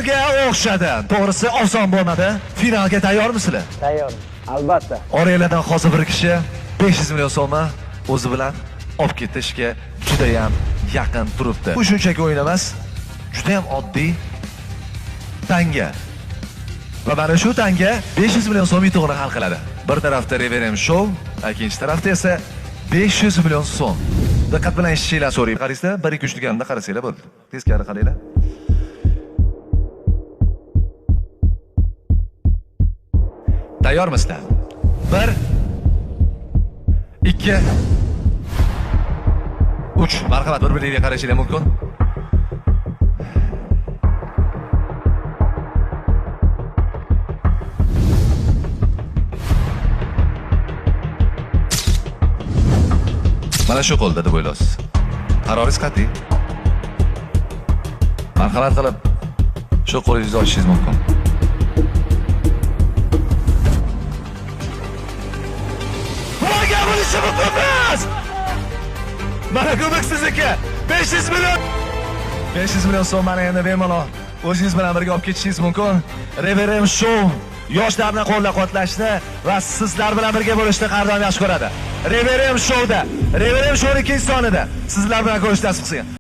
finalga o'xshadi. To'g'risi oson bo'lmadi. Finalga tayyormisizlar? Tayyor. Albatta. Oranglardan hozir bir kishi 500 million so'mni o'zi bilan olib ketishga juda ham yaqin turibdi. Bu shunchaki o'yin emas, juda ham oddiy tanga. Va mana shu tanga 500 million so'm yutug'ini hal qiladi. Bir tarafda Reverend Show, ikkinchi tarafda esa 500 million so'm. Diqqat bilan eshitishinglar so'rayman. Qaranglar, 1 2 3 deganimda qarasanglar bo'ldi. Teskari qaranglar. Tayyormisizlar? 1 2 3. Marhamat, bir-biringizga qarashinglar mumkin. Mana shu qo'lda deb o'ylaysiz. Qaroringiz qat'iy. Marhamat qilib shu qo'lingizni ochishingiz mumkin. Voga bo'lishi mumkin emas. Mana kubok sizniki. 500 million. 500 million so'm mana endi bemalol o'zingiz bilan birga olib ketishingiz mumkin. Reverend Show yoshlarni qo'llab-quvvatlashni va sizlar bilan birga bo'lishni har doim yaxshi ko'radi. Reverend Showda, Reverend Showning ikkinchi sonida sizlar bilan ko'rishni nasib qilsin.